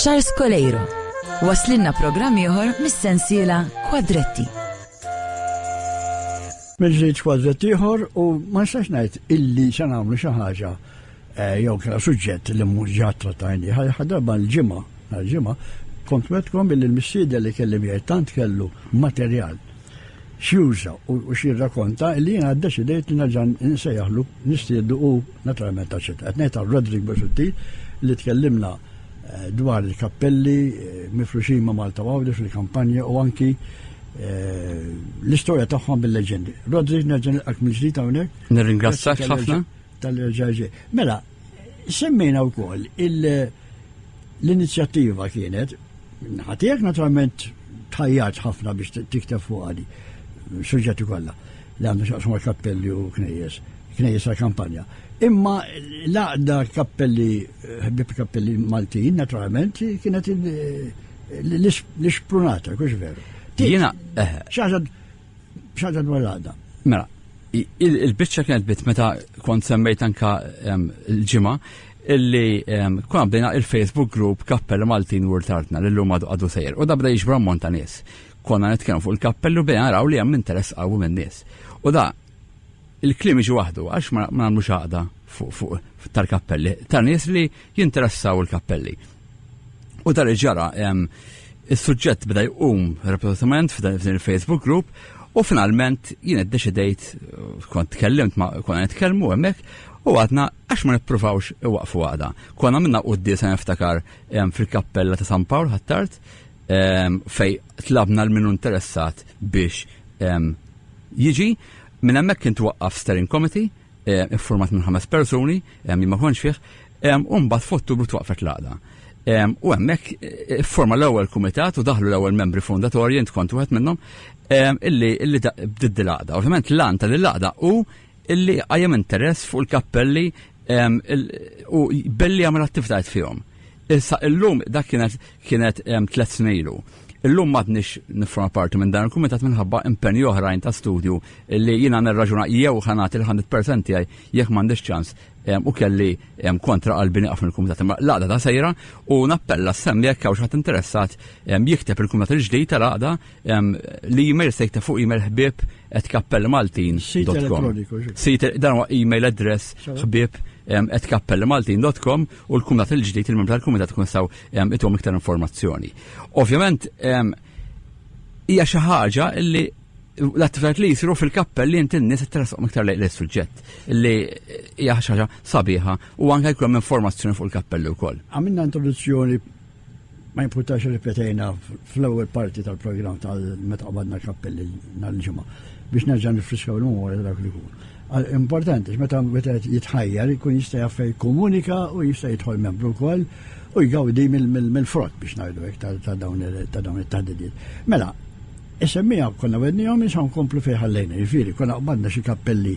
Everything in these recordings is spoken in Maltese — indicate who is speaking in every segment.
Speaker 1: Charles Colejro. Waslinna programm ieħor mis-sensiela Kwadretti.
Speaker 2: Mill-ġdid Kwadretti ieħor u ma nistax ngħid illi se nagħmlu xi ħaġa jew kien suġġett li mhux ġa trattajni. Ħadarba l-ġimgħa kont metkom billi l-missieda li kelli miegħi tant kellu materjal xjuża u xi rrakkonta li jiena ddeċidejt li nerġa' nsejjaħlu nistieddu u naturalment taċċetta. Qed ngħid Rodrik Bosutti li tkellimna dwar il-kappelli mifruxin ma' Malta Għawdex fil-kampanja u anki l-istorja tagħhom bil-leġendi. Rodrik nerġa' nilqak mill-ġdid hawnhekk.
Speaker 3: Nirringrazzjak ħafna.
Speaker 2: Tal-ġarġi. Mela, semmejna wkoll l-inizjattiva kienet ħatijak naturalment tħajjat ħafna biex tikteb fuq għadi suġġetti kollha li għandu xaqsmu kappelli u knejjes għal-kampanja. Imma laqda ħbib kappelli Maltin naturalment kienet l-isprunata, kux veru.
Speaker 3: Jiena
Speaker 2: xaġa dwar laqda.
Speaker 3: Mela, il-biċċa kienet bit meta kont semmejt anka l-ġimgħa illi kuna bdejna il-Facebook group Kappelli Maltin World Artna l-lum għadu sejr. U da bda jiġbra ammont ta' nies. Konna nitkellmu fuq il-kappellu bejna naraw li hemm interess qawwi minn nies. U da il-klim iġi waħdu għax ma nagħmlux għaqda fuq tal-kappelli ta' nies li jinteressaw il-kappelli. U da li ġara is-suġġett beda jqum repetutament f'dan il-Facebook group u finalment jien iddeċidejt kont tkellimt ma konna nitkellmu hemmhekk u għadna għax ma nippruvawx waqfu għada. Konna minna quddi se niftakar fil-kappella ta' San Pawl ħattart fej tlabna l-minu interessat biex jiġi minn hemmhekk kien twaqqaf steering committee iffurmat minn 5 persuni jien ma konx fih u mbagħad f'Ottubru twaqfet l-għaqda. U hemmhekk forma l-ewwel kumitat u daħlu l-ewwel membri fondatorji int kont wieħed minnhom illi bdiet l-għaqda. Ovvjament l-għan tal-għaqda u illi għajem interess fuq il-kappelli u belli għamil attivitajiet fihom. Issa illum dak kienet 3 snin ilu. Illum m'għadniex nifforma parti minn dan il-kumitat minħabba impenji oħrajn ta' studju li jiena nirraġuna jew ħanat il-100% tiegħi jekk m'għandix ċans u kelli kontra qalbi nieqaf mill-kumitat. Imma l-għaqda ta' sejra u nappella semmi jekk hawn xi ħadd interessat jikteb il-kumitat il-ġdid tal-għaqda l-email se jikteb fuq email ħbieb@kappellimaltin.com. Dan huwa email address ħbieb@kappellimaltin.com u l-kumitat il-ġdid il-membri tal-kumitat tkun nistgħu ithom iktar informazzjoni. Ovvjament hija xi ħaġa li l-attivitajiet li jisiru fil-kappelli inti n-nies interessaqhom iktar lejn is-suġġett li hija ħaġa sabiħa u anke jkun hemm informazzjoni fuq il-kappelli wkoll. Għamilna introduzzjoni ma jimpurtax ripetejna fl-ewwel parti tal-programm tal-meta qabadna l-kappelli nhar-ġimgħa biex nerġa' nifriskaw l-umur dak li jkun. Importanti meta jitħajjar ikun jista' jaffej komunika u jista' jidħol membru wkoll u jgawdi mill-frott biex ngħidu hekk ta' dawn it-taħdidiet. Mela, isemmija konna wednihom issa nkomplu fejn ħallejna, jiġifieri konna qbadna xi kappelli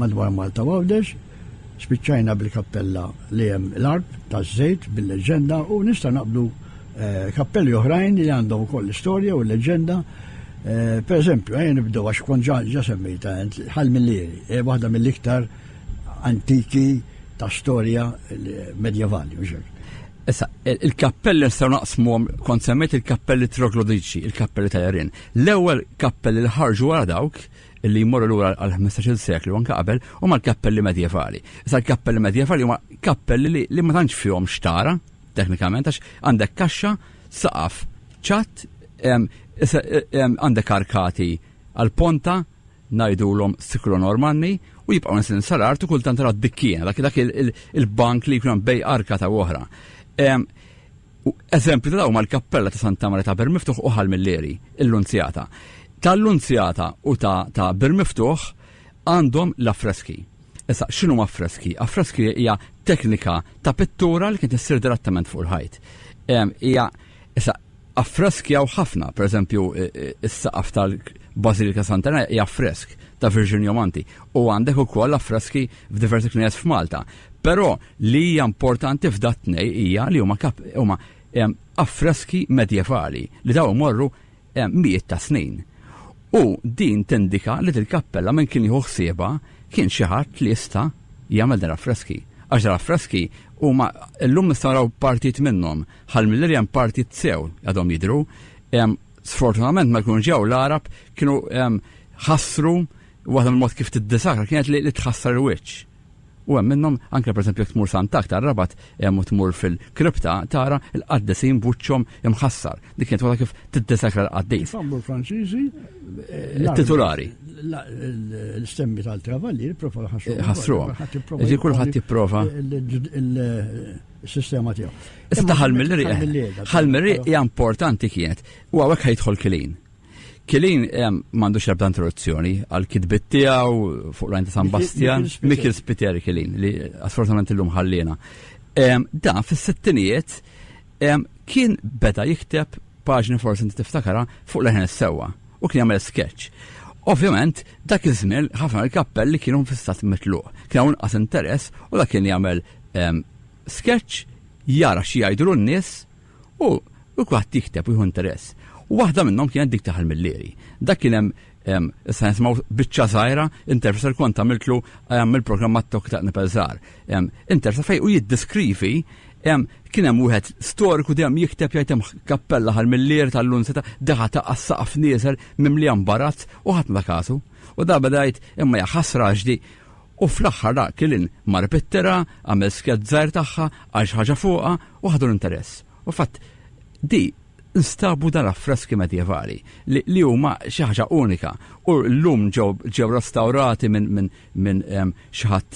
Speaker 3: madwar Malta Għawdex, spiċċajna bil-kappella li hemm l-art taż-żejt bil-leġenda u nista' naqblu kappelli oħrajn li għandhom ukoll l-istorja u l-leġenda. Per eżempju, nibdew għax kont ġa semmejta ħall mill-lieri, waħda mill-iktar antiki ta' storja medjevali mhux hekk. Issa, il-kappelli nistgħu naqsmuhom kont semmejt il-kappelli troglodiċi, il-kappelli ta' Jarin. L-ewwel kappelli li ħarġu wara dawk illi jmorru lura għal 15-il seklu anke qabel huma l-kappelli medjevali. Issa l-kappelli medjevali huma kappelli li ma tantx fihom xtara, teknikament għax għandek kaxxa, saqaf, ċatt, għandek arkati għal-ponta ngħidulhom siklu normanni u jibqgħu nisin salart u kultant tara d-dikkiena dak il-bank li jkun bej arka ta' oħra. Eżempju ta' huma l-kappella ta' Santa Maria ta' Bermiftuħ u ħall mill-Leri, l-Unzjata. Tal-Unzjata u ta' Bermiftuħ għandhom l-affreski. Issa x'inhu affreski? Affreski hija teknika ta' pittura li kienet issir direttament fuq il-ħajt. Hija issa affreski hawn ħafna, pereżempju is-saqaf tal-Bażilika Sant'Anna hija affresk ta' Virginio Manti u għandek ukoll affreski f'diversi knies f'Malta. Però li hija importanti f'dat tnej hija li huma affreski medjevali li daw imorru mijiet ta' snin. U din tindika li il-kappella minn kien jieħu ħsiebha kien xi ħadd li jista' jagħmel dan affreski. 10 affreski huma llum nistgħu naraw partit minnhom ħall-Milleri hemm partit sew għadhom jidhru. Sfortunatament ma jkunu ġew l-Arab kienu ħassru waħda mill-mod kif tiddesakra kienet li tħassar il-wiċċ. U hemm minnhom anke pereżempju jekk tmur Santak tar-Rabat hemm tmur fil-kripta tara l-qaddesin buċċhom imħassar. Dik kienet waħda kif tiddesakra l-qaddejs.
Speaker 2: Fambu Franċiżi
Speaker 3: titolari.
Speaker 2: L-stemmi tal-Travagli jipprova
Speaker 3: ħassruhom. Ġi kulħadd jipprova
Speaker 2: il-sistema tiegħu.
Speaker 3: Issa ħall-Milleri hija importanti kienet u hawnhekk ħajidħol Kilin. Kilin m'għandux ebda introduzzjoni għal kitbit tiegħu fuq l-għajn ta' San Bastian, Mikil Spiteri Kilin li assolutament illum ħallina. Dan fis-sittinijiet kien beda jikteb paġni forsi inti tiftakara fuq l-ħen sewwa u kien jagħmel sketch. Ovvjament dak iż-żmien ħafna l-kappelli kienu fis-stat mitluq, kien hawn inqas interess u dak kien jagħmel sketch jara xi jgħidu n-nies u kulħadd jikteb u jieħu interess. U waħda minnhom kienet dik ta' Milleri. Dak kien hemm issa nisimgħu biċċa żgħira intervista li kont għamiltlu mill-programm tok ta' Nipelżar. Intervista fejn u jiddeskrivi kien hemm wieħed storiku dejjem jikteb jgħid hemm kappella ħall-Milleri tal-Lunseta deħa ta' qassaqaf nieser mimlija mbarazz u ħadd ma kasu. U da bedajt imma hija ħasra ġdi. U fl-aħħar da Kilin mar pittera, għamel skett żgħir tagħha għal xi ħaġa fuqha u ħadu l-interess. U fatt di instabu dan affreski medjevali li huma xi ħaġa unika u llum ġew restaurati minn xi ħadd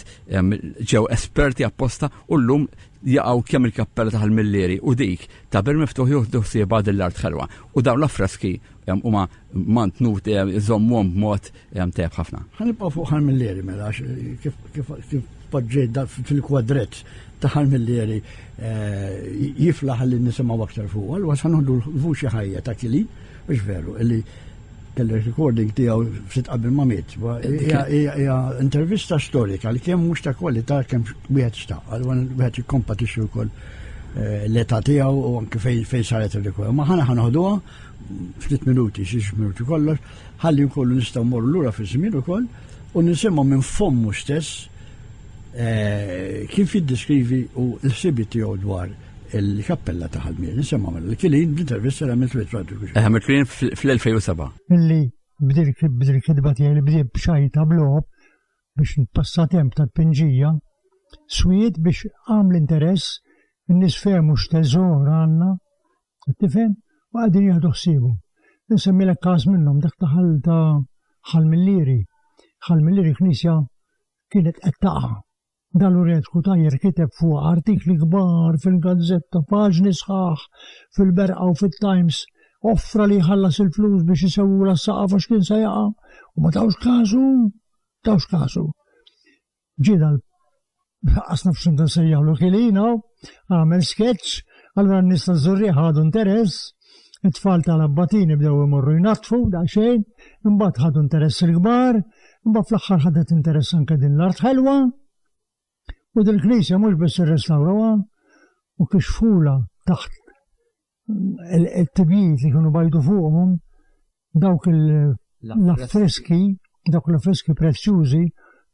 Speaker 3: ġew esperti apposta u llum jaqgħu kemm il-kappella ta' Milleri u dik ta' ber miftuħ jieħdu ħsieba l-art ħelwa. U dawn l-affreski huma mantnut iżommuhom b'mod tajjeb ħafna.
Speaker 2: Ħanibqgħu fuq Milleri mela kif poġġej fil-kwadrett ta' Milleri jiflaħ li nisimgħu aktar fuq. Allura ħanħollu l-vuċi ħajja ta' Kilin biex veru illi tal-recording tiegħu ftit qabel ma miet. Hija intervista storika li kemm mhux ta' kwalità kemm wieħed xtaq. Allura wieħed jikkompatixxi wkoll l-età tiegħu u anke fejn saret ir-rekord. Ma ħanaħduha ftit minuti, 6 minuti kollox, ħalli wkoll nistgħu mmorru lura fiż-żmien ukoll u nisimgħu minn fommu stess kif jiddeskrivi u l-ħsibiet tiegħu dwar il-kappella ta' Milleri. Nisimgħu l-Kilin b'intervista li għamilt fit-radio.
Speaker 3: Għamilt Kilin fl-2007.
Speaker 4: Illi bdil kidba tiegħi li bdiet b'xaj ta' blob biex npassa temp tal-pinġija, swiet biex għaml interess in-nies fehmu x'teżor għandna, tifhem, u qegħdin jieħdu ħsiebu. Nsemmilek każ minnhom dak ta' Milleri. Milleri knisja kienet qed taqa'. Dal-Urjent Kutajjer kiteb fuq artikli kbar fil-gazzetta, paġni sħaħ, fil-Berqa u fil-Times, offra li ħallas il-flus biex jisewwu l-saqaf għax kien se jaqa' u ma tawx kasu. Ġida qasna f'xinta nsejjaħlu Kilin għamel sketch, allura n-nies taż-Żurrieq ħadu interess, it-tfal tal-Abbatini bdew imorru jnattfu daqsxejn, imbagħad ħadu interess il-kbar, imbagħad fl-aħħar ħadet interess anke din l-art ħelwa. U dil-Knisja mhux biss irrestawrawha u kixfula taħt il-tibjiet li kienu bajdu fuqhom dawk l-affreski prezzjużi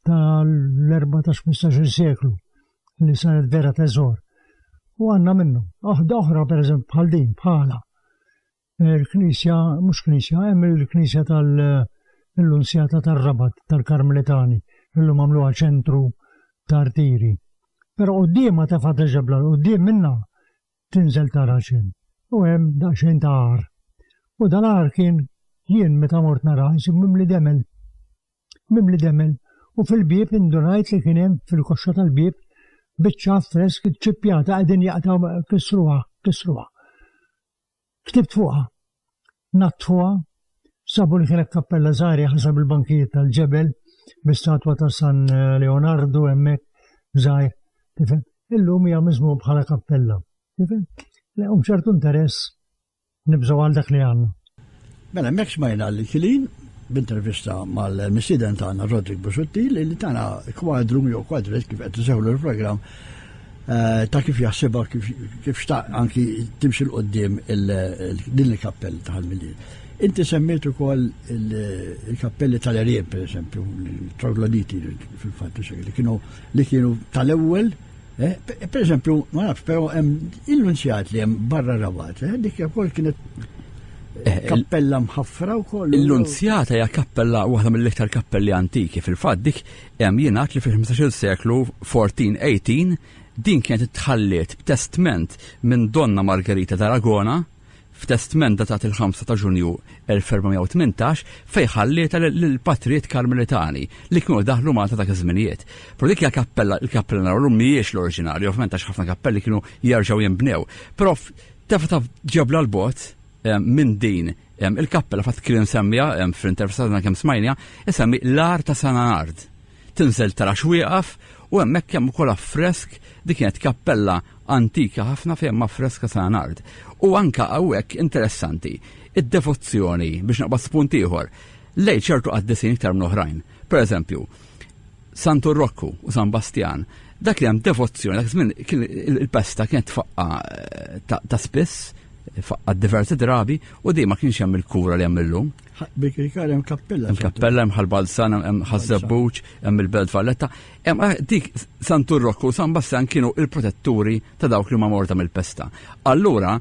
Speaker 4: tal-14-15 seklu li saret vera teżor. U għandna minnhom. Waħda oħra pereżempju bħal din bħala il-Knisja, mhux Knisja, hemm il-Knisja tal-Lunsjata tar-Rabat tal-Karmelitani illum għamluha ċentru tartiri. Pero quddiema ta' Fata Ġebla, qudiem minna tinżel tara xejn. U hemm daqsxejn ta' għar. U dal-għar kien jien meta mort nara jsib mimli demel. U fil-bieb indunajt li kien hemm fil-koxxa tal-bieb biċċa affresk ċippjata qegħdin jaqtaw kisruha. Ktibt fuqha. Nattfuha, sabu li kienet kappella żgħira ħasab il-bankijiet tal-ġebel bi-statwa ta' San Leonardo hemmhekk żgħir, tifhem? Illum hija miżmum bħala kappella, tifhem? Lehom ċertu interess nibżgħu għal dak li għandna.
Speaker 2: Mela hemmhekk smajna li Kilin b'intervista mal-missieden tagħna Rodrik Busuttil li tagħna kwadru jew kwadret kif qed isewlu l-programm ta' kif jaħsibha kif xtaq anki timxi l-qoddim din il-kappell ta' Milleri. Inti semmejtu ukoll il-kappelli tal-Erien, per esempio, il-Trogloditi fil-fatt li kienu tal-ewwel Per eżempju, ma nafx, però il-Nunzjat li hemm barra Rabat, dik ukoll kienet kappella mħaffra wkoll.
Speaker 3: Il-Nunzjata hija kappella waħda mill-iktar kappelli antiki. Fil-fatt dik hemm jingħad li fil-15 seklu 1418 din kienet tħalliet b'testment minn Donna Margherita d'Aragona f'testment datat il-5 ta' Ġunju 1418 fejn ħallieta lill-Patrijiet Karmelitani li kienu daħlu Malta dak iż-żminijiet. Però dik il-kappella naraw mhijiex l-oriġinali, ovvjament għax ħafna kappelli kienu jerġgħu jinbnew. Però taf ġebla l-bot minn din il-kappella fatt kien semmija fl-intervistata kemm smajnija isemmi l-Ar ta' Sananard. Tinżel tara x'wieqaf u hemmhekk hemm ukoll affresk dik kienet kappella antika ħafna fejn ma' freska Sananard. U anka hawnhekk interessanti id-devozzjoni biex naqbad spunt ieħor lejn ċertu qaddisin iktar minn oħrajn. Pereżempju, Santu Rocco u San Bastian, dak li hemm devozzjoni, dak żmien il-pesta kienet tfaqqa ta' spiss, faqqa diversi drabi u di ma kienx hemm il-kura li hemm illum.
Speaker 2: Bikrikar hemm kappella.
Speaker 3: Hemm kappella, hemm ħalbalzan, hemm ħażebbuċ, hemm il-Belt Valletta. Dik Santu Rocco u San Bastian kienu il-protetturi ta' dawk li ma morta mill-pesta. Allura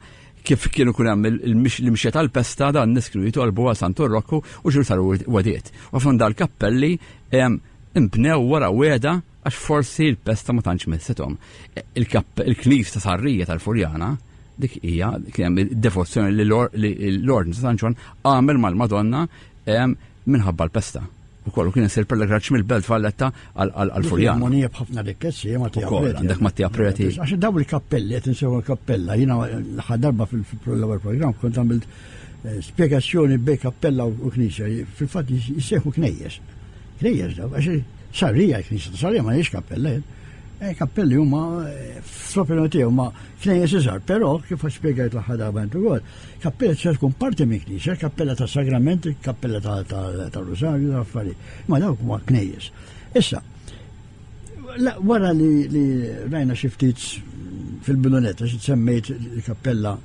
Speaker 3: kif kienu kun hemm l-mixja tal-pesta dan nies kienu jitolbu għal Santu Rocco u ġur saru wediet. U fond dal-kappelli imbnew wara weda għax forsi l-pesta ma tantx missethom. Il-Knis ta' Sarrija tal-Furjana dik hija kien hemm devozzjoni li l-Ordni ta' San Ġwan għamel mal-Madonna minħabba l-pesta. Ukoll kien isir pellegraġġ mill-Belt Valletta għall-Furjana.
Speaker 2: Monija b'ħafna rikkezzi ma
Speaker 3: Ukoll għandek Mattija Preti.
Speaker 2: Għax dawn il-kappelli qed insewu l-kappella, jiena ħadarba fil-ewwel programm kont għamilt spjegazzjoni bejn kappella u knisja, fil-fatt jissejħu knejjes. Knejjes daw, għax sarrija knisja, sarrija ma hiex kappella. Kappelli huma fl-opinjoni tiegħu ma knejjes iżgħar, però kif spjegajt l-ħadarba intu wkoll, kappella se tkun parti minn knisja, kappella ta' sagramenti, kappella ta' Rosarju, affarijiet. Ma dawk huma knejjes. Issa, wara li rajna xi ftit fil-bilunetta xi semmejt il-kappella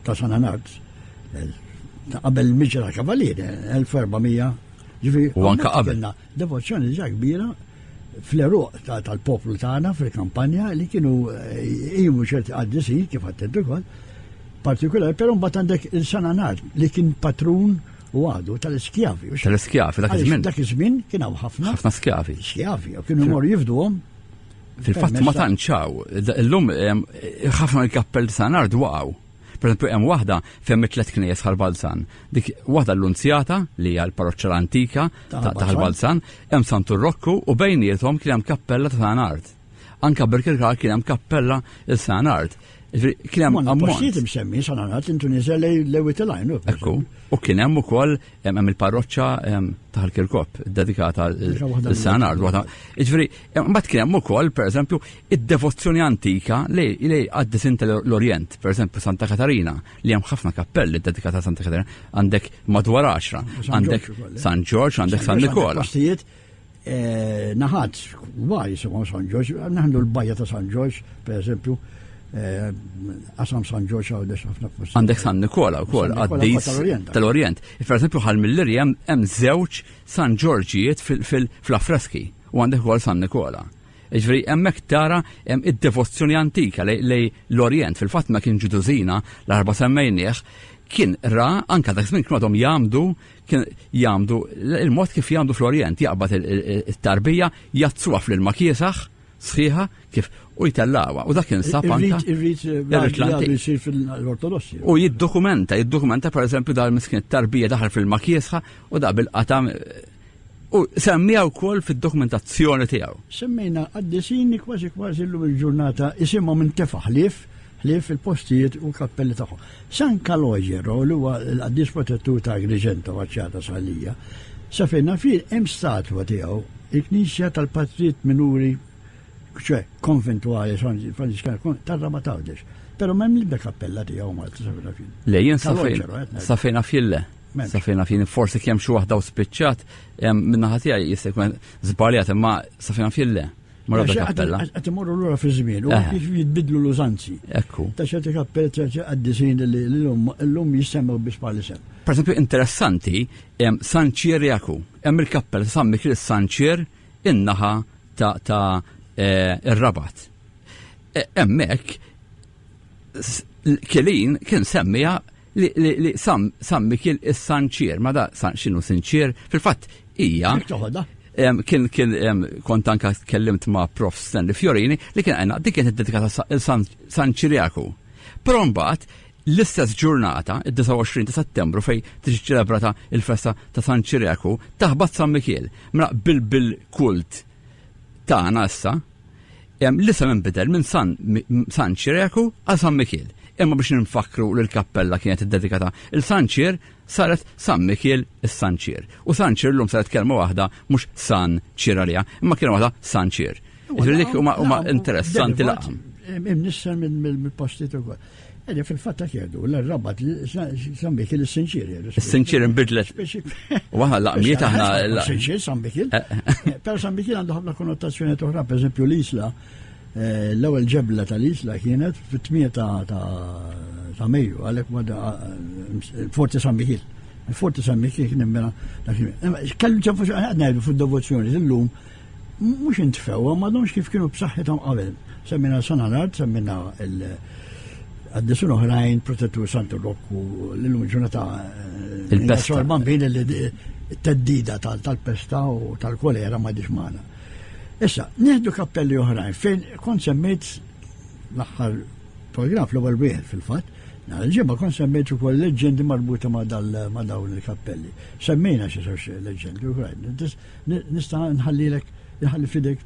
Speaker 2: ta' Sananard qabel il-Miġra Kavalieri 1400 ġifieri.
Speaker 3: U anke qabel.
Speaker 2: Devozzjoni ġa kbira fl-eruq tal-poplu tagħna fil-kampanja li kienu jimu ċerti qaddisin kif għattentu ukoll partikolari, però mbagħad għandek il-Sananard li kien patrun u għadu tal-iskjavi.
Speaker 3: Tal-iskjavi
Speaker 2: dak iż-żmien kien hawn ħafna
Speaker 3: skjavi.
Speaker 2: Skjavi, kienu jmorru jifduhom.
Speaker 3: Fil-fatt ma tantxaw, illum ħafna il-kappell Sananard waqgħu. Per esempio, hemm waħda fejn mitlet knejjes ħalbalzan. Dik waħda l-Unzjata li hija l-parroċċa antika ta' ħalbalzan, hemm Santu Rocco u bejniethom kien hemm kappella ta' Sananard. Anke Birkirkar kien hemm kappella il Sananard. Kien hemm ammont.
Speaker 2: Postijiet imsemmi Sananard in Tunisja Lewi Telajn.
Speaker 3: Ekku, u kien hemm ukoll hemm il-parroċċa ta' Kirkop dedikata l-Sananard. Jiġifieri, mbagħad kien hemm ukoll pereżempju id-devozzjoni antika li għaddis inta l-Orjent, pereżempju Santa Katarina, li hemm ħafna kappelli dedikata Santa Katarina, għandek madwar 10, għandek San George, għandek San Nikola.
Speaker 2: Postijiet naħat wara jisimgħu San George, naħdu l-bajja ta' San George, pereżempju. Qasam San George għawdex ħafna postijiet.
Speaker 3: Għandek San Nikola wkoll għaddis tal-Orjent. Per eżempju ħal mill-Irri hemm żewġ San Georgijiet fl-affreski u għandek ukoll San Nikola. Jiġifieri hemmhekk tara hemm id-devozzjoni antika lej l-Orjent. Fil-fatt ma kien ġudużina l-arba semmejnieh kien ra anke dak żmien kienu għadhom jagħmdu il-mod kif jagħmdu fl-Orjent jaqbad it-tarbija jazzuha fl-makiesaħ sħiħa kif u jtellawa. U dak insab anka
Speaker 2: jisir fil-Ortodossi.
Speaker 3: U jiddokumenta per eżempju dal-miskin tarbija daħal fil-makjesħa u da bil-qatam u semmija wkoll fid-dokumentazzjoni tiegħu.
Speaker 2: Semmejna qaddisini kważi llum il-ġurnata isimhom minn tefa' ħlief il-postijiet u kappelli tagħhom. San Calogero li huwa l-qaddis protettur ta' Agrigento Vaċċata Salija, sa fejna fil hemm statwa tiegħu il-Knisja tal-Patrijiet Minuri ċe konventuali Franċiskani tar-Rabat Għawdex. Però m'hemm l-ibda kappella tiegħu Malta safejna fil.
Speaker 3: Lejjen safejna fil. Safejna fil forsi kemm xi waħda u spiċċat min-naħa tiegħi jista' jkun żbaljat imma safejna fil le. Marra kappella.
Speaker 2: Qed imorru lura fi żmien u kif jitbidlu l-użanzi.
Speaker 3: Ekku.
Speaker 2: Ta' ċerti kappella ċerti qaddisin li llum jissemmew biss bħal isem.
Speaker 3: Per esempio interessanti San Ċirjaku. Hemm il-kappella ta' San Mikil San Ċir in-naħa ta' ir-Rabat. hemmhekk Kelin kien semmija li sammi kien is-Sanċir, ma da x'inhu Sinċir, fil-fatt hija kien kont anke tkellimt ma' Prof Stanley Fiorini li kien għandna dik kienet dedikata San Ċirjaku. Però mbagħad l-istess ġurnata, id-29 ta' Settembru fejn tiġi ċelebrata il-festa ta' San Ċirjaku, taħbad San Mikiel. Mela bil-kult tagħna issa l-isem inbidel minn San Ċirjaku għal San Mikiel. Imma biex nfakru li l-kappella kienet iddedikata il-Sanċir, saret San Mikiel is-Sanċir. U Sanċir l-lum saret kelma waħda mhux San Ċiralija, imma kien waħda Sanċir. Dik huma interessanti laqam.
Speaker 2: Imnissar mill-postiet ukoll. Edi fil-fatta kiedu, l-rabat San Mikiel is-Sanċir.
Speaker 3: Is-Sanċir inbidlet. U waħda laqmiet aħna.
Speaker 2: Sanċir, San Mikiel. Per San Mikiel għandu ħafna konnotazzjoni oħra, per eżempju l-isla. L-ewwel ġebla tal-isla kienet fit-8 ta' Mejju, għalhekk Forti San Mikiel. Forti San Mikiel kien imbena. Kellu ġefu ngħidu fid-devozzjoni illum mhux intfew, ma domx kif kienu b'saħħithom qabel. Semmina Sananart, semmina għaddisun oħrajn Protettur Santu Rokku l-lum ġurnata il-pesta. Bejn il-teddida tal-pesta u tal-kolera ma diġmana. Issa, nieħdu kappelli oħrajn fejn kont semmejt l-aħħar paragraf l-ewwel wieħed fil-fatt, ġimma kont semmejt ukoll leġendi marbuta ma' dawn il-kappelli. Semmejna xi żewġ leġendi oħrajn. Nista' nħalli fidek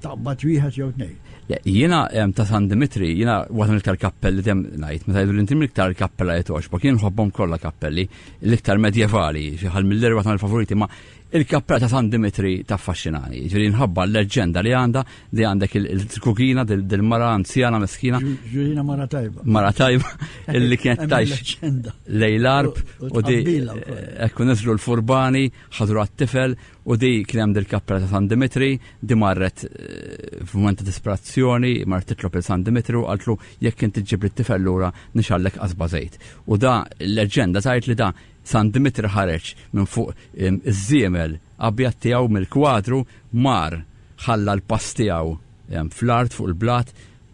Speaker 2: taqbad wieħed jew tnejn.
Speaker 3: Jiena ta' San Dimitri, jiena waħda mill-iktar kappelli dem ngħid, meta jgħidu l-intim l-iktar kappella jtoxbok, jien nħobbhom kollha kappelli, l-iktar medjevali, xi ħal mill-eri waħda mill-favoriti, ma il-kappella ta' San Dimitri taffaxxinani. Ġifieri nħabba l-leġenda li għandek il-kukina del-mara anzjana meskina.
Speaker 2: Ġurina mara tajba.
Speaker 3: Mara tajba, illi kienet tajx lejl-arb u di ekku niżlu l-furbani, ħadru għat-tifel u di kien hemm del-kappella ta' San Dimitri, di marret f'mument ta' disperazzjoni, marret titlob il-San Dimitri u għaltlu jekk inti ġibri t-tifel lura nixallek qasba żejt. U da l-leġenda tajt li da San Dimitri ħareġ minn fuq iż-żiemel abjad tiegħu mill-kwadru mar ħalla l-pass tiegħu fl-art fuq il-blat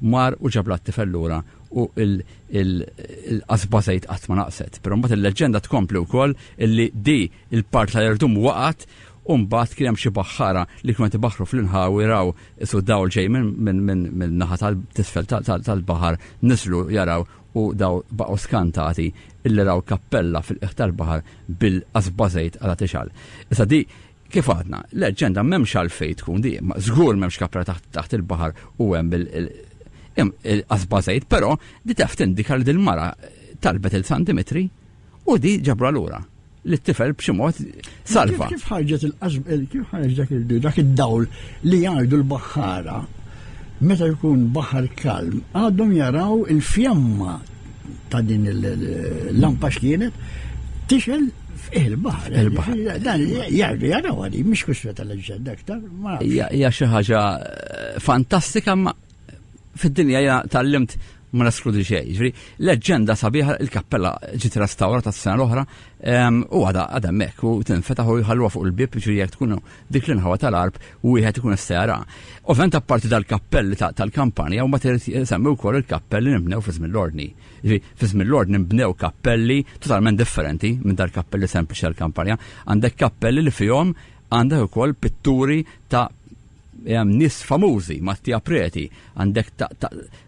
Speaker 3: mar u ġabla t-tifel lura u il-qasba żejt qatt ma naqset. Però mbagħad il-leġenda tkompli wkoll illi di il-part tal-irdum waqgħet u mbagħad kien hemm xi baħħara li kienu ibaħħru fl-inħaw jaraw isu dawl ġej minn naħa tal-tisfel tal-baħar nislu jaraw u daw baqgħu skantati illi raw kappella fil-qiegħ tal-baħar bil-qasba żejt għal tixal. Issa di kif għadna, leġenda m'hemmx għalfejn tkun di, żgur m'hemmx kappella taħt il-baħar u hemm il-qasba żejt, però di taf tindika li dil-mara talbet il-San Dimitri u di ġabra lura li t-tifel b'xi mod salva.
Speaker 2: Kif ħarġet dak id-dawl li jgħidu l-baħħara meta jkun baħar kalm, għadhom jaraw il-fjamma ta' din il-lampa x'kienet tixel il-baħar. Dan jaraw għadi, mhix kwistjoni tal-leġenda aktar.
Speaker 3: Hija xi ħaġa fantastika, ma fid-dinja hija tallimt ma naskludi xejn. Ġifieri leġenda sabiħa il-kappella ġiet restawrata s-sena l-oħra u għadha hemmhekk u tinfetaħ u jħalluha fuq il-bib ġifieri jekk tkun dik l-inħawa tal-arb u wieħed ikun issejra. Ovvjament apparti dal-kappelli tal-kampanja huma semmi wkoll il-kappelli nibnew fi żmien l-ordni. Ġifieri fi żmien l-ordni nbnew kappelli totalment differenti minn dal-kappelli sempliċi tal-kampanja. Għandek kappelli li fihom għandek ukoll pitturi ta' nis famużi, Mattia Preti, għandek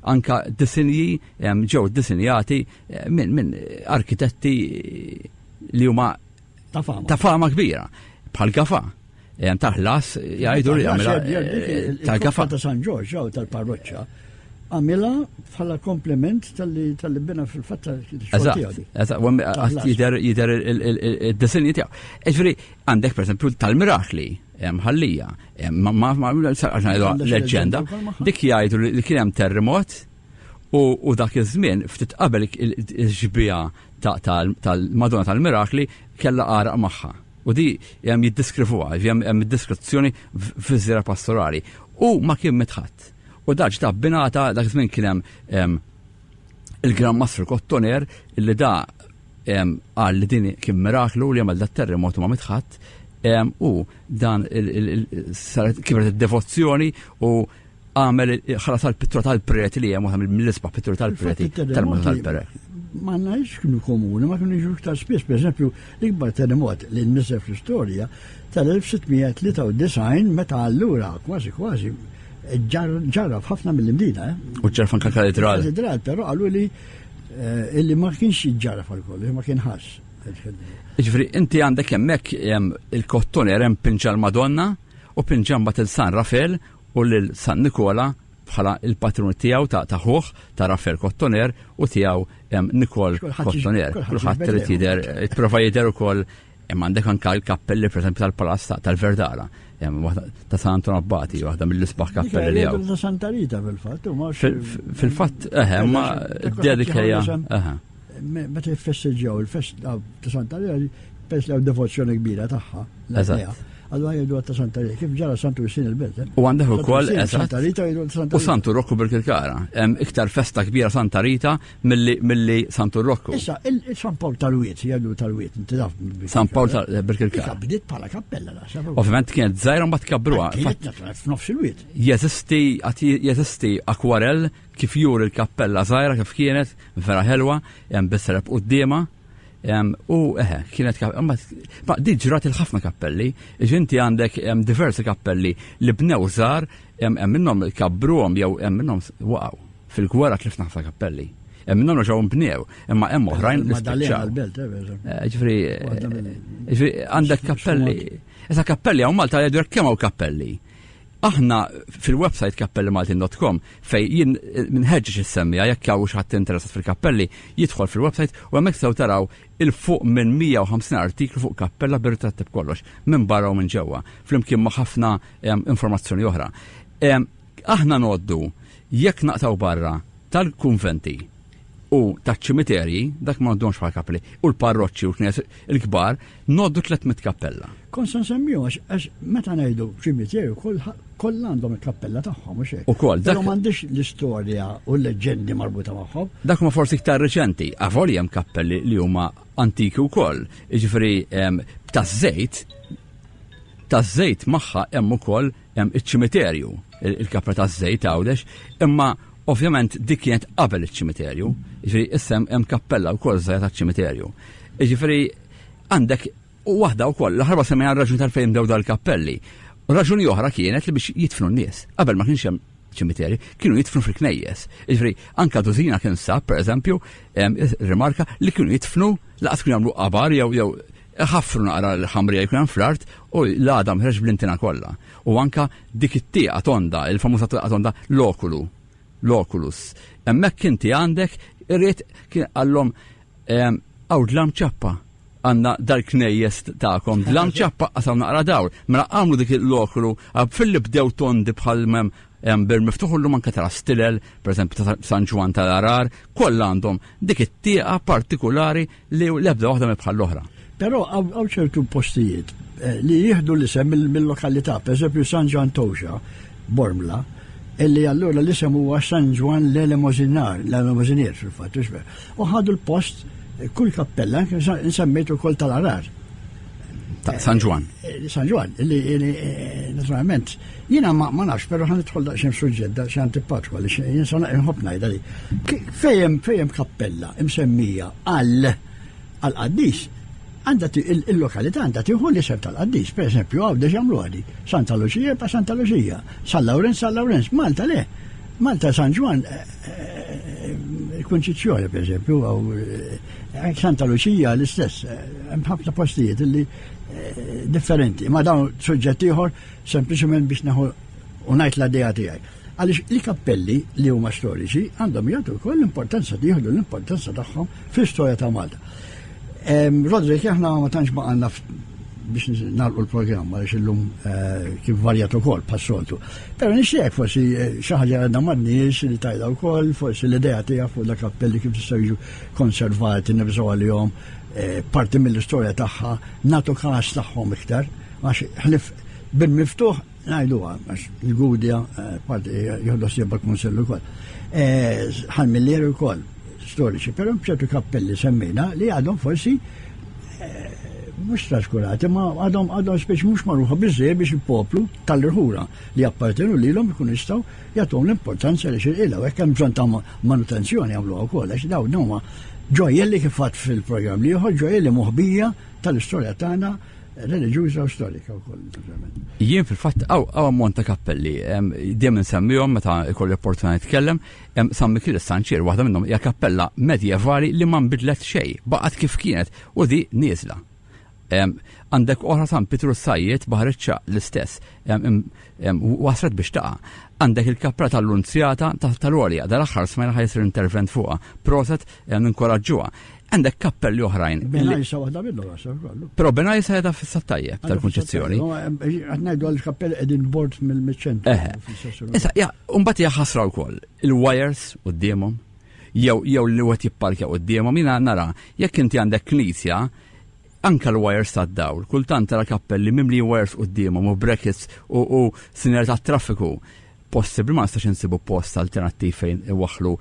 Speaker 3: anka disinji ġew disinjati minn arkitetti li huma ta' fama kbira, bħal Gafa. Taħlas jgħidu li
Speaker 2: tal-Gafa ta' San Ġorġ tal-parroċċa għamilha bħala komplement tal-li bina fil-fatta
Speaker 3: jidher id-disinji tiegħu. Ġifieri għandek pereżempju tal-Mirakli ħallija, ma leġenda, dik jgħidu li kien hemm terremot u dak iż-żmien ftit qabel il-ġbija tal-Madonna tal-Mirakli kellha għaraq magħha. U di hemm jiddiskrivuha, hemm id-diskrizzjoni fiż-żira pastorali. U ma kien mitħadd. U daġ ta' binata dak iż-żmien kien hemm il-Gran Mastru Kottoner illi da qal li din kien miraklu li għamel dat terremot u ma mitħadd. U dan kibret id-devozzjoni u għamel ħalas għal-pittura tal-preti li hemm mill-isbaħ pittura tal-preti tal-Mużej tal-Perek.
Speaker 2: Ma ngħidx kienu komuni, ma kienu jiġu iktar spiss. Pereżempju, l-ikbar terremot li nmisef fl-istorja tal-1693 meta allura kważi ġarraf ħafna mill-imdina.
Speaker 3: U ġarraf anke katedral.
Speaker 2: Katedral, però qalu li illi ma kienx jiġġarraf għal-kollu, ma kien ħass.
Speaker 3: Ġifri, inti għandek hemmhekk il-kottoner hemm pinġa l-Madonna u pinġa mbagħad il-San Rafel u l-San Nikola bħala il-patrun tiegħu ta' ħuħ ta' Rafel Kottoner u tiegħu Nikol Kottoner. Kulħadd trid jidher, jipprova jidher ukoll hemm għandek anke l-kappelli pereżempju tal-Palazz tal-Verdara, ta' San Anton Abbati, waħda mill-isbaħ kappelli li hawn.
Speaker 2: Ta' Santa Rita fil-fatt,
Speaker 3: fil-fatt ma dedikejja.
Speaker 2: Meta jfesteġġew il-fest ta' Santa Rita, pers li devozzjoni kbira tagħha.
Speaker 3: Eżatt.
Speaker 2: Allora jgħidu ta' Santa Rita, kif ġara Santu Wissin il-Belt.
Speaker 3: U għandek ukoll
Speaker 2: Santa Rita jgħidu ta' Santa Rita.
Speaker 3: U Santu Rokku bil-Kirkara. Hemm iktar festa kbira Santa Rita milli Santu Rokku.
Speaker 2: Issa, il-San Pawl tal-Wiet, jgħidu tal-Wiet, inti taf.
Speaker 3: San Pawl bil-Kirkara.
Speaker 2: Bdiet bħala kappella la.
Speaker 3: Ovvjament kienet żgħira mbagħad kabruha.
Speaker 2: F'nofs il-Wiet.
Speaker 3: Jeżisti akwarell kif juri l-kappella żgħira kif kienet vera ħelwa, hemm bissereb qudiema. U kienet ma di ġrat il-ħafna kappelli, ġinti għandek diversi kappelli li bnew żgħar, hemm minnhom kabruhom jew hemm minnhom waqgħu. Fil-gwerra tlifna ħafna kappelli. Hemm minnhom ġew bnew, imma hemm oħrajn ġifri għandek kappelli. Issa kappelli hawn Malta jgħidu kemm hawn kappelli. Aħna fil-website kappellimaltin.com fej jien minħeġġeġ is-semmija jekk hawn xi ħadd interessat fil-kappelli jidħol fil-website u hemmhekk sew taraw il-fuq minn 150 artiklu fuq kappella bir-ritratt kollox minn barra u minn ġewwa flimkien ma' ħafna informazzjoni oħra. Aħna noddu jekk naqtaw barra tal-kunventi u taċ-ċimiterji dak ma noddhomx bħal kappelli u l-parroċċi u l-knies il-kbar noddu 300 kappella.
Speaker 2: Konsan semmiju għax meta ngħidu ċimiterju koll għandhom il-kappella tagħhom mhux hekk.
Speaker 3: Ukoll
Speaker 2: però m'għandix l-istorja u l-leġendi marbuta magħhom.
Speaker 3: Dak ma forsi iktar reċenti, avolji hemm kappelli li huma antiki wkoll. Jiġifieri taż-żejt magħha hemm ukoll iċ-ċimiterju, il-kappella taż-żejt għawdex, imma ovvjament dik kienet qabel iċ-ċimiterju, jiġifieri issa hemm kappella wkoll żgħira taċ-ċimiterju. Jiġifieri għandek waħda wkoll l-ħarba semmejna raġuni tal-fejn bdew dal-kappelli. Raġuni oħra kienet li biex jitfnu n-nies. Qabel ma kienx hemm ċimiterji, kienu jitfnu fil-knejjes. Jiġifieri anke Dużina kien sab, pereżempju, rimarka li kienu jitfnu laqas kienu jagħmlu qabar jew ħaffru naqra l-ħamrija jkun hemm fl-art u l-għadam ħreġ bl-intina kollha. U anke dik it-tieqa tonda, il-famuża tieqa tonda l-oculus. Hemmhekk inti għandek irrid kien għallhom dlam ċappa. Għanna dal-knejjes ta'kom, dlam ċappa għasaw naqra dawr, mela għamlu dik l-okulu, fil-li bdew tondi bħal bil-miftuħu l-lum anka tara stilel, per esempio ta' San Ġwan tal-Arar, koll għandhom dik it-tieqa partikolari li lebda waħda bħal l-oħra.
Speaker 2: Però għaw ċertu postijiet li jieħdu l-isem mill-lokalità, per esempio San Ġwan Towxa, Bormla, illi allura l-isem huwa San Ġwan l-Elemozinier fil-fatt, u ħadu l-post kull kappella, nsemmejtu kol tal-Arar.
Speaker 3: San Ġwan.
Speaker 2: San Ġwan, illi naturalment, jina ma nafx, pero ħan idħol daqsxejn suġġett daqsxejn antipatiku għaliex jien sa nħobb ngħidha li. Fejjem kappella msemmija għall-qaddis, il-lokalità għandha tieħu l-isem tal-qaddis, pereżempju hawn jagħmlu għadi. Santa Lucia pa' Santa Lucia, San Lawrenz, Malta le. Malta San Ġwan il-Konċizzjoni, per esempio, Santa Lucia l-istess, hemm ħafna postijiet li differenti, ma dawn suġġetti ieħor sempliċement biex naħu u ngħid l-idea tiegħi. Għaliex il-kappelli li huma storiċi għandhom jagħtu wkoll l-importanza jieħdu l-importanza tagħhom fl-istorja ta' Malta. Rodri, aħna ma tantx ma għandna biex nagħlqu l-programm għaliex illum kif varjat ukoll pas-soltu. Però nixtieq forsi xi ħaġa għandna m'għandniex li tajda wkoll, forsi l-idea tiegħek fuq l-kappelli kif tistgħu jiġu konservati nibżgħu għalihom parti mill-istorja tagħha nagħtu każ tagħhom iktar għax ħlif bil-miftuħ ngħiduha għax il-Gudja parti jieħdu ssieba l-Kunsell ukoll. Ħalmillieri wkoll storiċi, però ċertu kappelli semmejna li għadhom forsi mux traskurati, ma għadhom speċi mux marruħa bizzej biex il-poplu tal-irħura li appartenu li l-om ikun istaw jgħatom l-importanza li xil-illa, u hemm bżonn ta' manutenzjoni għamluha wkoll, għax dawn huma ġojelli kif fatt fil-programm li ieħor ġojelli moħbija tal-istorja tagħna reliġjuża u storika wkoll.
Speaker 3: Jien fil-fatt għaw ammont ta' kappelli, dejjem insemmihom meta jkolli opportunità nitkellem, San Michele Stanċir waħda minnhom hija kappella medjevali li ma nbidlet xejn, baqgħet kif kienet u di nieżla. Għandek oħra San Pitru Sajjiet Baħriċċa l-istess, wasret biex taqa'. Għandek il-kappella tal-Lunzjata tal-Olja, dal-aħħar smajna ħajsir intervent fuqha, proset ninkoraġġuha. Għandek kappelli oħrajn.
Speaker 2: Benajsa waħda minnhom.
Speaker 3: Però Benajsa qiegħda fis-Sattajjeb tal-Kunċezzjoni.
Speaker 2: Qed ngħidu għall-kappella qegħdin bord mill-ċentru.
Speaker 3: Issa, mbagħad hija ħasra wkoll. Il-wires qudiemhom, jew li wieħed jipparkja qudiemhom, jiena nara jekk inti għandek knisja, anka l-wires tad-dawl, kultant tara kappelli mimli wires qudiemhom u brackets u sinjal tat-traffiku. Possibbli ma nistax insibu post alternattiv fejn iwaħħlu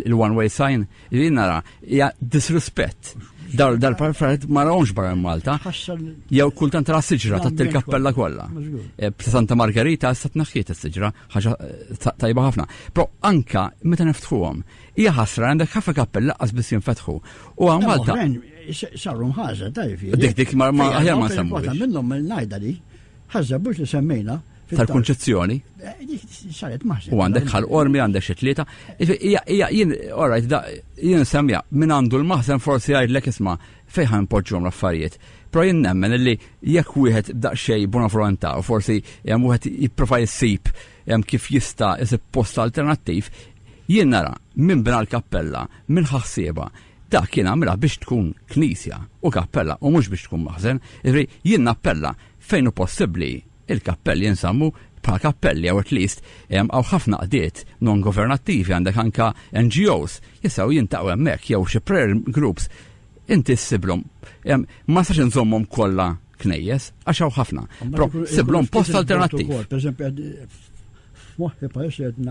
Speaker 3: il-one-way sign. Jien nara hija disrispett. Dal-parfret ma rawhomx barra Malta. Jew kultant tara siġra tat il-kappella kollha. Santa Margherita issa tnaħħiet is-siġra, ħaġa tajba ħafna. Però anka meta niftħuhom, hija ħasra għandek ħafna kappella laqqas biss jinfetħu. U għal Malta
Speaker 2: sarru ħaża tajf.
Speaker 3: Dik ma aħjar ma nsemmu.
Speaker 2: Minnhom il-ngħida li ħaża biex li semmejna
Speaker 3: tal-Kunċezzjoni. U għandek ħal-qormi, għandek xi tlieta. Jien semmija minn għandu l-maħżen forsi jgħidlek isma' fejn ħanpoġġhom l-affarijiet. Però jien nemmen li jekk wieħed daqsxejn bona volontà u forsi wieħed jipprova jsib kif jista' isib post alternattiv, jien nara minn bina l-kappella, minn ħaħsieba, dak kien għamilha biex tkun knisja u kappella u mhux biex tkun maħżen. Jien nappella fejn hu possibbli il-kappelli jinsammu bħala kappelli għaw at least għaw ħafna qdiet non-governattivi għandek anka NGOs jisaw jintaqgħu hemmhekk jew xi prayer groups inti ssiblhom ma sax inżommhom kollha knejjes għax hawn ħafna. Però siblhom post alternattiv.
Speaker 2: Pereżempju f'moħħi pajjiż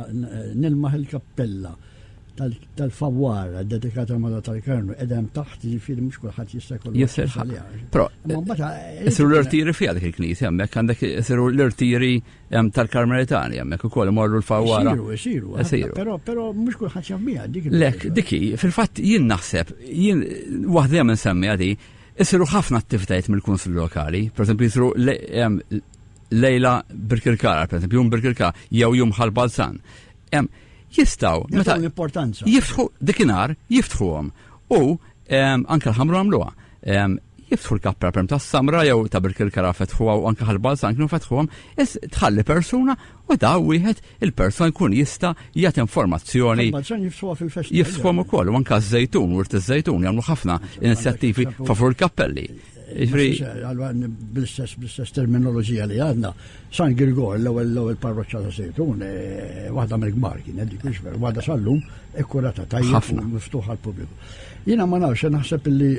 Speaker 2: nilmaħ il-kappella tal-Fawwara dedikata għal tal-Karnu edem taħt ġifieri mhux kulħadd jista' jkollu.
Speaker 3: Jisir. Però isiru l-irtiri fiha dik il-knisja hemmhekk għandek isiru l-irtiri tal-Karmelitani hemmhekk ukoll imorru l-Fawwara.
Speaker 2: Isiru. Però mhux kulħadd jaf biha dik.
Speaker 3: Lek diki fil-fatt jien naħseb waħda minn semmiha di isiru ħafna attivitajiet mill-Kunsill Lokali, pereżempju jisiru lejla Birkirkara, pereżempju jum Birkirkara jew jum Ħal-Balzan. Jistaw, meta jiftħu dikinar, jiftħuhom u anke l-ħamru għamluha. Jiftħu l-kappra prem ta' Samra jew ta' Birkirkara fetħuha u anke Ħal-Balzan kienu fetħuhom, tħalli persuna u da wieħed il-persuna jkun jista' jagħti informazzjoni. Jiftħuhom ukoll u anke ż-żejtun, wirt iż-żejtun jagħmlu ħafna inizjattivi favur il-kappelli.
Speaker 2: Bl-istess terminoloġija li għadna, San Grigor l-ewwel parroċċa ta' Sejtun, waħda mill-kbar kienet dik ixfer, waħda sal-lum ekkurata tajjeb u miftuħa għall-pubbliku. Jiena ma nafx naħseb li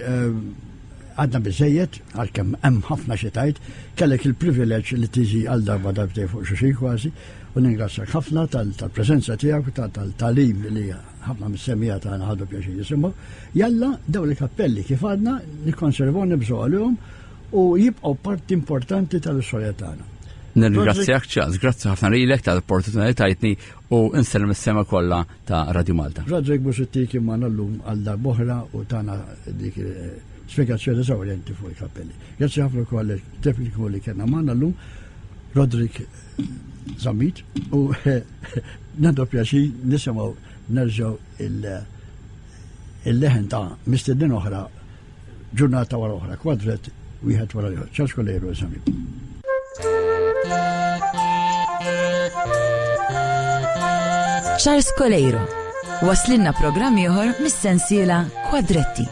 Speaker 2: għadna biżejjed għalkemm hemm ħafna xi tajt, kellek il-privileġġ li tiġi għal darba darbtej fuq xi kważi u ningrazzjak ħafna tal-preżenza tiegħek tal-talim li ħafna mis-semmija tagħna ħadu pjaċir jisimgħu. Jalla dawn il-kappelli kif għadna nikkonservaw nibżgħu għalihom u jibqgħu parti importanti tal-istorja tagħna.
Speaker 3: Nirringrazzjak ċaz, grazzi ħafna lilek tal-opportunità tajtni u insellem is-sema kollha ta' Radio Malta. Rodrik
Speaker 2: Busuttik imma llum għal darb'oħra u tagħna dik spjegazzjoni eżawrjenti fuq il-kappelli. Grazzi ħafna wkoll tekniku li kellna magħna llum Rodrik Zammit u nagħdu pjaċir nisimgħu nerġgħu il-leħen ta' mistednin oħra ġurnata wara oħra, kwadret wieħed wara l-ieħor. Charles Colero Zammit.
Speaker 1: Charles Colero. Waslinna programm ieħor mis-sensiela Kwadretti.